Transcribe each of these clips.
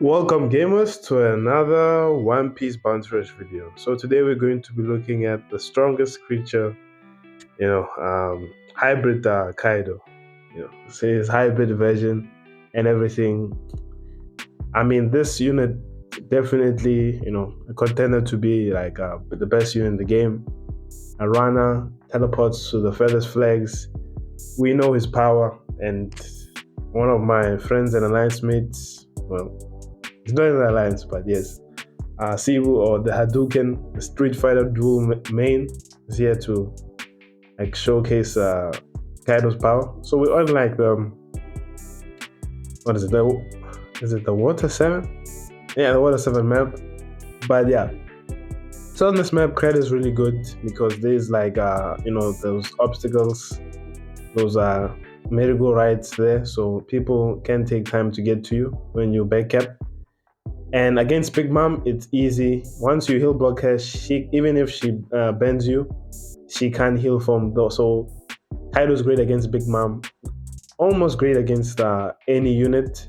Welcome gamers to another One Piece Bounty Rush video. So today we're going to be looking at the strongest creature, hybrid Kaido. So his hybrid version and everything. I mean, this unit definitely, a contender to be like the best unit in the game. A runner, teleports to the furthest flags. We know his power, and one of my friends and alliance mates, well, he's not in the alliance, but yes, Sibu or the Hadouken, the Street Fighter dual main, is here to like showcase Kaido's power. So we're on like what is it? Is it the Water 7? Yeah, the Water 7 map. But yeah, so on this map, Kaido is really good because there's like those obstacles, those merry-go-rides there, so people can take time to get to you when you backcap. And against Big Mom, it's easy. Once you heal block her, even if she bends you, she can't heal from those. So Kaido's great against Big Mom, almost great against any unit,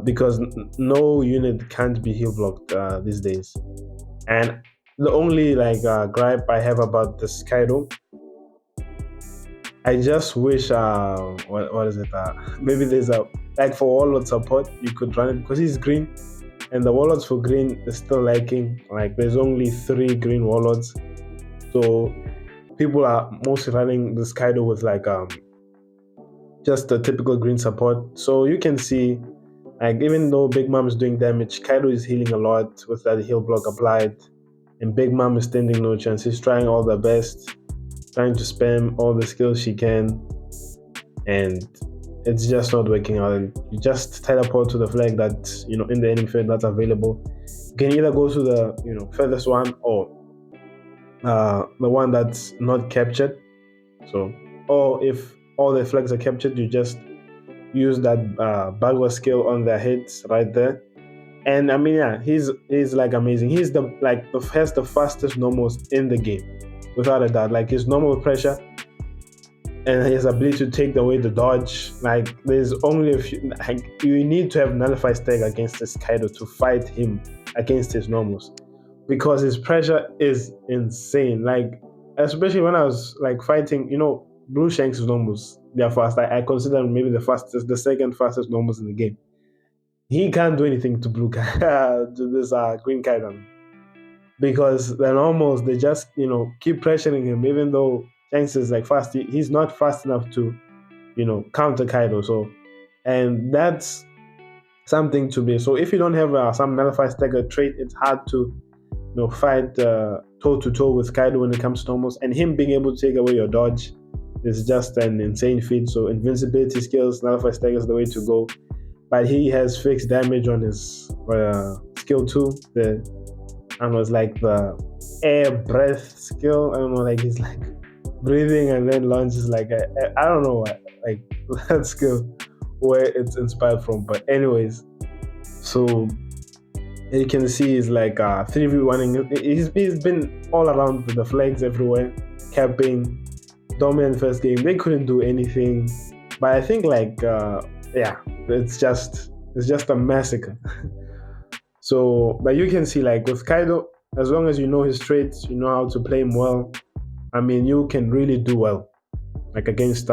because no unit can't be heal blocked these days. And the only gripe I have about this Kaido, I just wish what is it? Maybe there's a like for Warlord support you could run it because he's green, and the Warlords for green is still lacking. Like there's only 3 green Warlords, so people are mostly running this Kaido with just a typical green support. So you can see, like even though Big Mom is doing damage, Kaido is healing a lot with that heal block applied, and Big Mom is standing no chance. He's trying all the best, trying to spam all the skills she can, and it's just not working out. And you just teleport to the flag that's in the enemy field that's available. You can either go to the furthest one or the one that's not captured. So, or if all the flags are captured, you just use that Bagua skill on their heads right there. And I mean, yeah, he's like amazing. He's has the fastest normals in the game, without a doubt. Like his normal pressure and his ability to take away the dodge. Like there's only a few. Like you need to have nullified stag against this Kaido to fight him against his normals, because his pressure is insane. Like especially when I was like fighting, Blue Shanks' normals. They're fast. I consider them maybe the second fastest normals in the game. He can't do anything to Blue to this Green Kaido, because the normals, they just keep pressuring him, even though Shanks is like fast. He's not fast enough to counter Kaido. So, and that's something to be. So if you don't have some nullified stagger trait, it's hard to fight toe to toe with Kaido when it comes to normals. And him being able to take away your dodge is just an insane feat. So invincibility skills, nullified stagger is the way to go. But he has fixed damage on his skill 2. It's like the air breath skill. I don't know, like he's like breathing and then launches like I don't know what, like that skill, where it's inspired from. But anyways, so you can see he's like 3v1ing. He's been all around the flags everywhere, capping, dominant first game. They couldn't do anything, but I think it's just a massacre. So, but you can see like with Kaido, as long as you know his traits, you know how to play him well, I mean, you can really do well, like against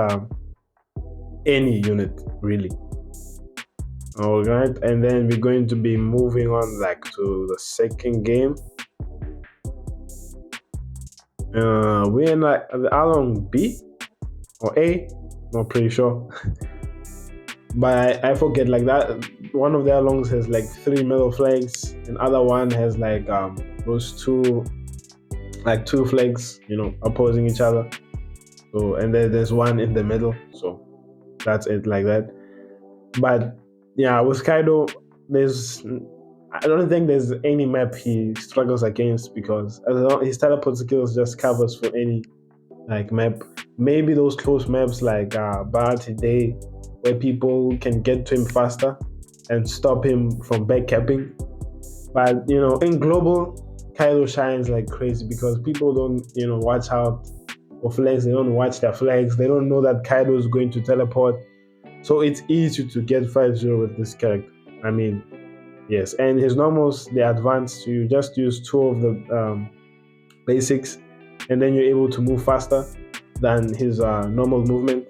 any unit, really. All right, and then we're going to be moving on like to the second game. We're in like the Along B or A, not pretty sure. But I forget, like that one of their longs has like 3 middle flags, and other one has like those two flags opposing each other. So, and then there's one in the middle, so that's it, like that. But yeah, with Kaido, I don't think there's any map he struggles against, because his teleport skills just covers for any like map. Maybe those close maps like Barati Day, where people can get to him faster and stop him from backcapping. But in global, Kaido shines like crazy because people don't watch out for flags. They don't watch their flags. They don't know that Kaido is going to teleport. So it's easy to get 5-0 with this character. I mean, Yes, and his normals, they advanced. You just use two of the basics, and then you're able to move faster than his normal movement.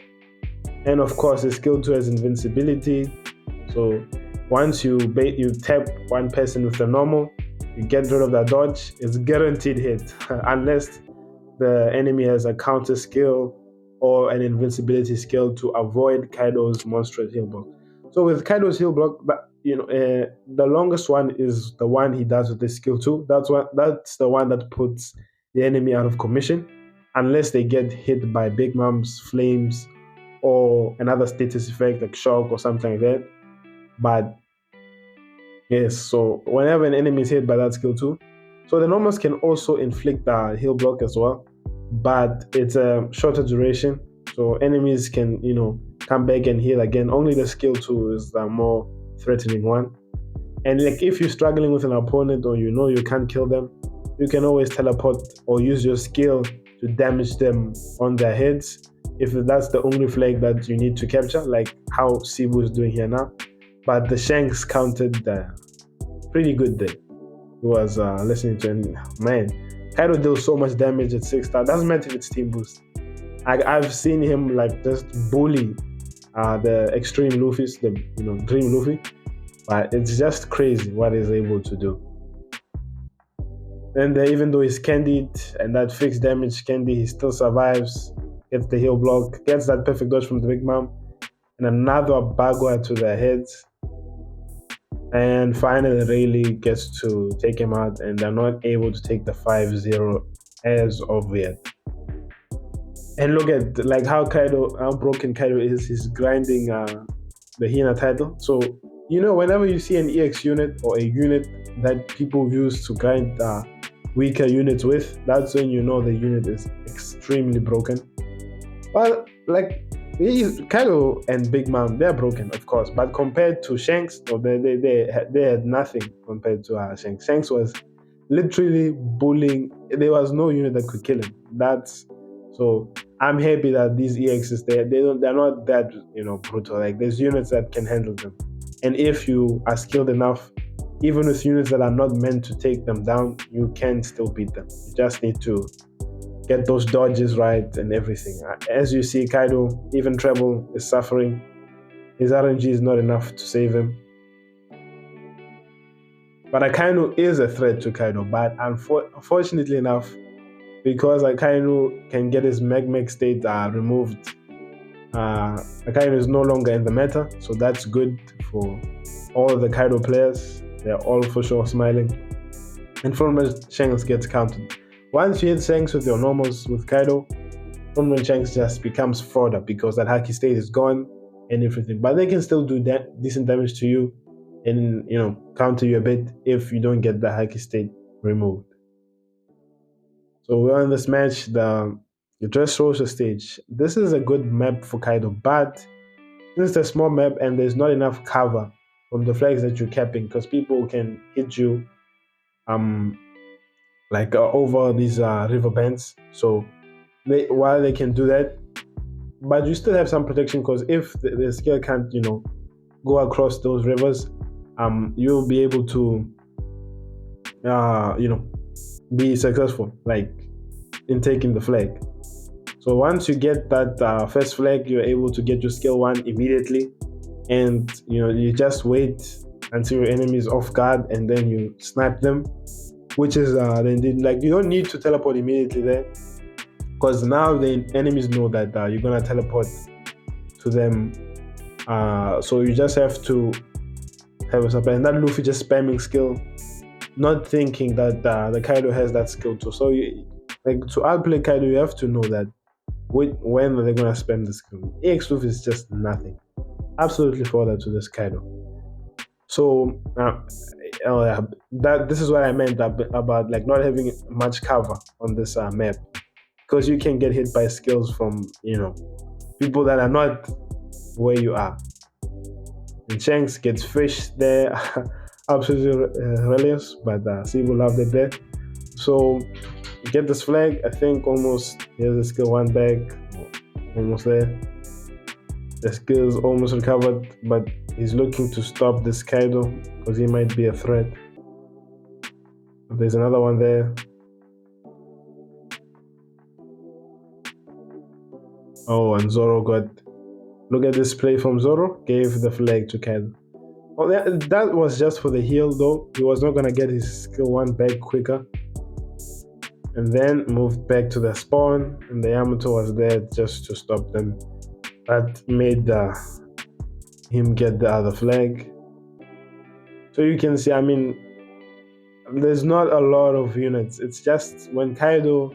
And of course, his skill 2 has invincibility. So once you tap one person with the normal, you get rid of that dodge. It's guaranteed hit unless the enemy has a counter skill or an invincibility skill to avoid Kaido's monstrous heal block. So with Kaido's heal block, the longest one is the one he does with the skill 2. That's the one that puts the enemy out of commission, unless they get hit by Big Mom's flames or another status effect like shock or something like that. But yes, so whenever an enemy is hit by that skill 2, so the normals can also inflict the heal block as well, but it's a shorter duration. So enemies can, come back and heal again. Only the skill 2 is the more threatening one. And like if you're struggling with an opponent or you can't kill them, you can always teleport or use your skill to damage them on their heads if that's the only flag that you need to capture, like how Cebu is doing here now. But the Shanks counted pretty good there. He was listening to him. Man, Kaido deals so much damage at 6-star. Doesn't matter if it's team boost. I've seen him like just bully the extreme Luffy's, the Dream Luffy. But it's just crazy what he's able to do. And even though he's candied and that fixed damage candy, he still survives, gets the heal block, gets that perfect dodge from the Big Mom, and another Bagua to the heads. And finally Rayleigh gets to take him out, and they're not able to take the 5-0 as of yet. And look at like how broken Kaido is. He's grinding the Hina title. So whenever you see an EX unit or a unit that people use to grind weaker units with, that's when you know the unit is extremely broken. But like Kaido and Big Mom, they're broken, of course, but compared to Shanks, they had nothing compared to Shanks. Shanks was literally bullying. There was no unit that could kill him. So I'm happy that these EXs they're not that brutal. Like there's units that can handle them, and if you are skilled enough, even with units that are not meant to take them down, you can still beat them. You just need to get those dodges right and everything. As you see, Kaido, even Treble is suffering. His RNG is not enough to save him. But Akainu is a threat to Kaido. But unfortunately enough, because Akainu can get his Meg state removed, Akainu is no longer in the meta. So that's good for all the Kaido players. They're all for sure smiling. And Fullmetal Shanks gets counted. Once you hit Shanks with your normals with Kaido, Fullmetal Shanks just becomes fodder because that Haki state is gone and everything. But they can still do decent damage to you and counter you a bit if you don't get the Haki state removed. So we're on this match, the Dressrosa stage. This is a good map for Kaido, but since it's a small map and there's not enough cover from the flags that you're capping, because people can hit you over these river bends. So while they can do that, but you still have some protection, because if the skill can't go across those rivers, you'll be able to be successful like in taking the flag. So once you get that first flag, you're able to get your skill 1 immediately, and you just wait until your enemy is off guard and then you snipe them, which is you don't need to teleport immediately there, because now the enemies know that you're gonna teleport to them. So you just have to have a supply, and that Luffy just spamming skill, not thinking that the Kaido has that skill too. So to outplay Kaido, you have to know that when are they gonna spam the skill. EX Luffy is just nothing, absolutely fodder to this Kaido. So this is what I meant about like not having much cover on this map, because you can get hit by skills from people that are not where you are. And Shanks gets fished there, absolutely hilarious, but Cebu loved it there. So you get this flag, I think almost, here's the skill 1 back, almost there. The skills almost recovered, but he's looking to stop this Kaido because he might be a threat. There's another one there. Oh, and Zoro got... Look at this play from Zoro. Gave the flag to Kaido. Oh, that was just for the heal though. He was not going to get his skill 1 back quicker. And then moved back to the spawn. And the Yamato was there just to stop them. That made him get the other flag. So you can see, I mean, there's not a lot of units. It's just when Kaido,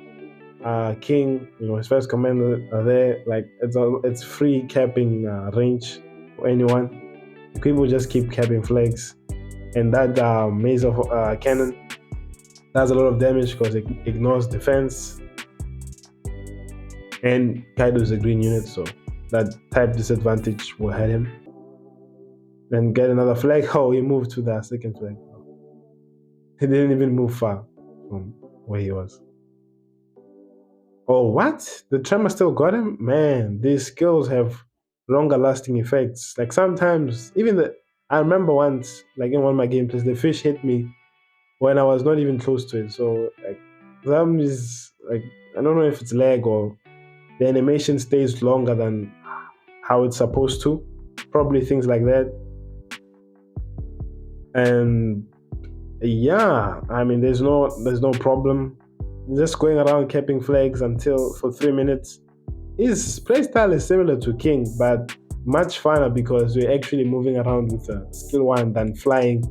King, his first commander are there, like it's free capping range for anyone. People just keep capping flags, and that maze of cannon does a lot of damage because it ignores defense. And Kaido is a green unit, so that type disadvantage will hurt him. Then get another flag. Oh, he moved to the second flag. He didn't even move far from where he was. Oh, what? The tremor still got him? Man, these skills have longer lasting effects. Like sometimes, I remember once, like in one of my gameplays, the fish hit me when I was not even close to it. So like, some is like, I don't know if it's lag or the animation stays longer than how it's supposed to. Probably things like that. And yeah, I mean, there's no problem. Just going around capping flags for 3 minutes. His playstyle is similar to King, but much funner because you're actually moving around with a skill 1 than flying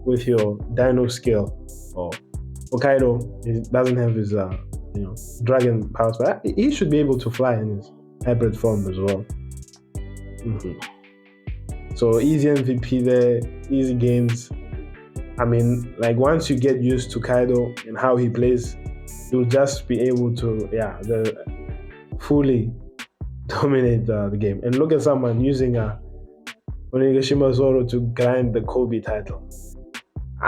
with your Dino skill. Or Kaido, he doesn't have his dragon powers, but he should be able to fly in his hybrid form as well. So easy MVP there, easy gains. I mean, like once you get used to Kaido and how he plays, you'll just be able to fully dominate the game. And look at someone using Onigashima Zoro to grind the Kobe title.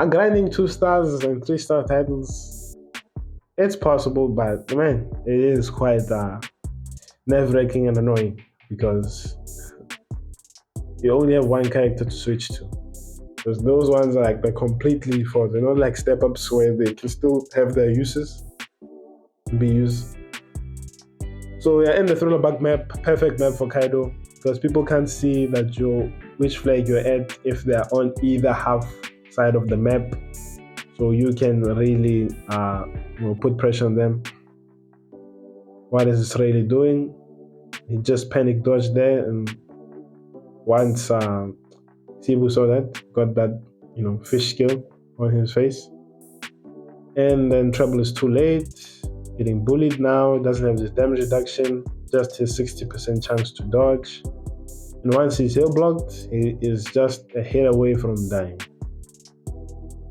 Grinding 2 stars and 3-star titles, it's possible, but man, it is quite nerve-wracking and annoying because you only have one character to switch to. Because those ones are like they're completely default. They're not like step-ups where they can still have their uses be used. So yeah, in the thriller bug map, perfect map for Kaido because people can't see that which flag you're at if they're on either half side of the map. So you can really put pressure on them. What is this really doing? He just panic dodged there, and once Sibu saw that, got that fish skill on his face, and then Trouble is too late, getting bullied now, doesn't have this damage reduction, just his 60% chance to dodge, and once he's heal blocked, he is just a hit away from dying.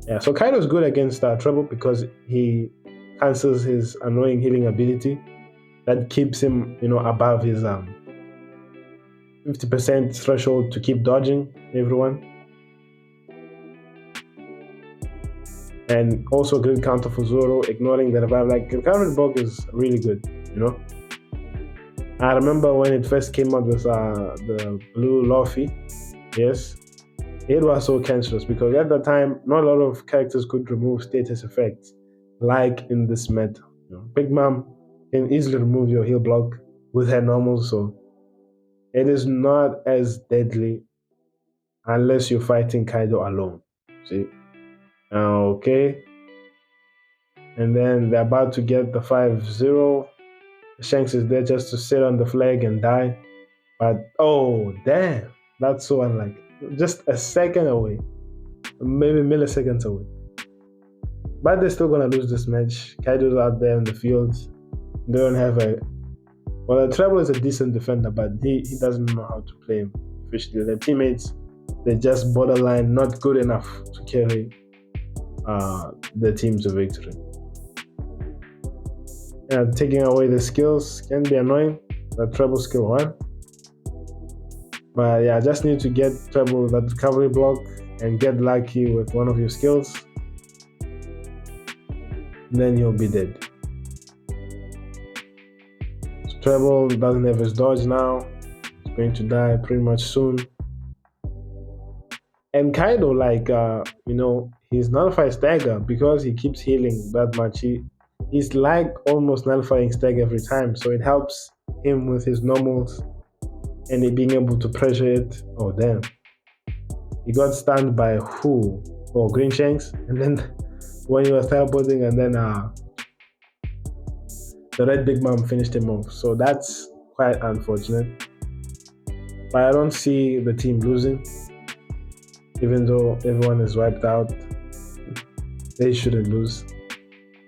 Yeah, so Kaido's good against Trouble because he cancels his annoying healing ability that keeps him above his 50% threshold to keep dodging everyone. And also a great counter for Zoro, ignoring the revive. Like, recovery block is really good, I remember when it first came out with the blue Luffy, yes, it was so cancerous because at the time, not a lot of characters could remove status effects like in this meta. Big Mom can easily remove your heal block with her normal, so it is not as deadly unless you're fighting Kaido alone. See? Okay. And then they're about to get the 5-0. Shanks is there just to sit on the flag and die. But, oh, damn. That's so unlucky. Just a second away. Maybe milliseconds away. But they're still going to lose this match. Kaido's out there in the field. They don't have Well, Treble is a decent defender, but he doesn't know how to play him efficiently. Their teammates, they're just borderline not good enough to carry the team to victory. Yeah, taking away the skills can be annoying. The Treble skill 1. But yeah, just need to get Treble that recovery block and get lucky with one of your skills. Then you'll be dead. Treble doesn't have his dodge now. going to die pretty much soon. And Kaido, he's nullified stagger because he keeps healing that much. He's like almost nullifying stagger every time, so it helps him with his normals and it being able to pressure it. Oh damn. He got stunned by who? Oh, Green Shanks. And then when he was teleporting, and then the red big mom finished him off. So that's quite unfortunate. But I don't see the team losing. Even though everyone is wiped out, they shouldn't lose.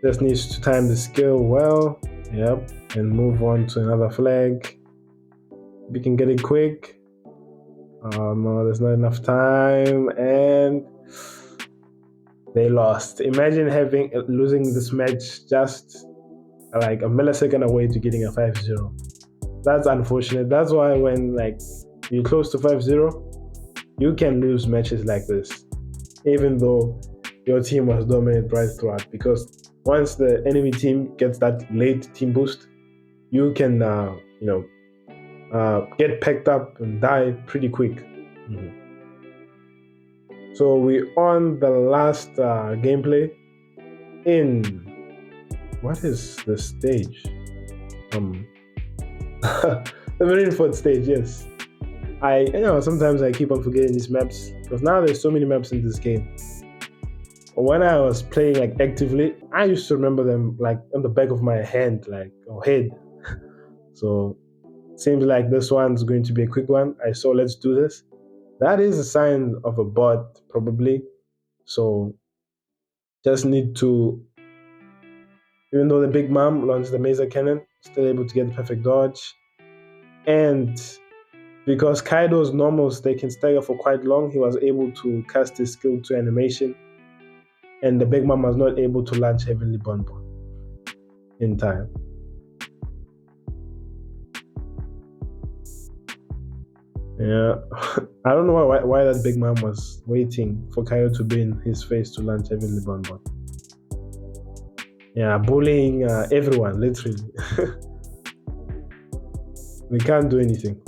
Just needs to time the skill well. Yep. And move on to another flag. We can get it quick. Oh no, there's not enough time, and they lost. Imagine losing this match just like a millisecond away to getting a 5-0. That's unfortunate. That's why when you're close to 5-0, you can lose matches like this, even though your team was dominant right throughout. Because once the enemy team gets that late team boost, you can get packed up and die pretty quick. Mm-hmm. So we're on the last gameplay in what is the stage? The Marineford stage, yes. Sometimes I keep on forgetting these maps because now there's so many maps in this game. When I was playing actively, I used to remember them on the back of my hand, or head. So seems like this one's going to be a quick one. Let's do this. That is a sign of a bot, probably. So just need to, even though the big mom launched the Mazer Cannon, still able to get the perfect dodge. And because Kaido's normals, they can stagger for quite long, he was able to cast his skill to animation. And the big mom was not able to launch Heavenly Bonbon in time. Yeah, I don't know why that big man was waiting for Kaido to be in his face to launch Heavenly Bonbon. Yeah, bullying everyone, literally. We can't do anything.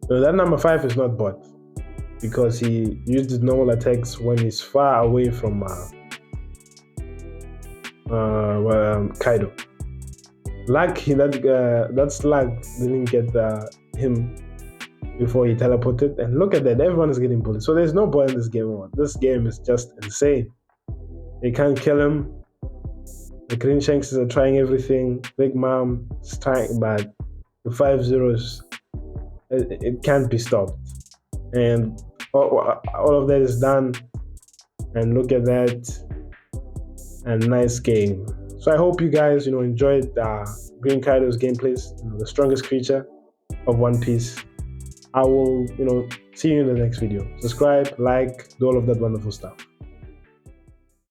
So that number 5 is not bot because he used his normal attacks when he's far away from Kaido. Lucky that slug didn't get him before he teleported. And look at that, everyone is getting bullied. So there's no boy in this game. This game is just insane. They can't kill him. The Green Shanks are trying everything. Big Mom is trying, but the 5-0s, it can't be stopped. And all of that is done. And look at that. And nice game. So I hope you guys, enjoyed Green Kaido's gameplays, the strongest creature of One Piece. I will, see you in the next video. Subscribe, like, do all of that wonderful stuff.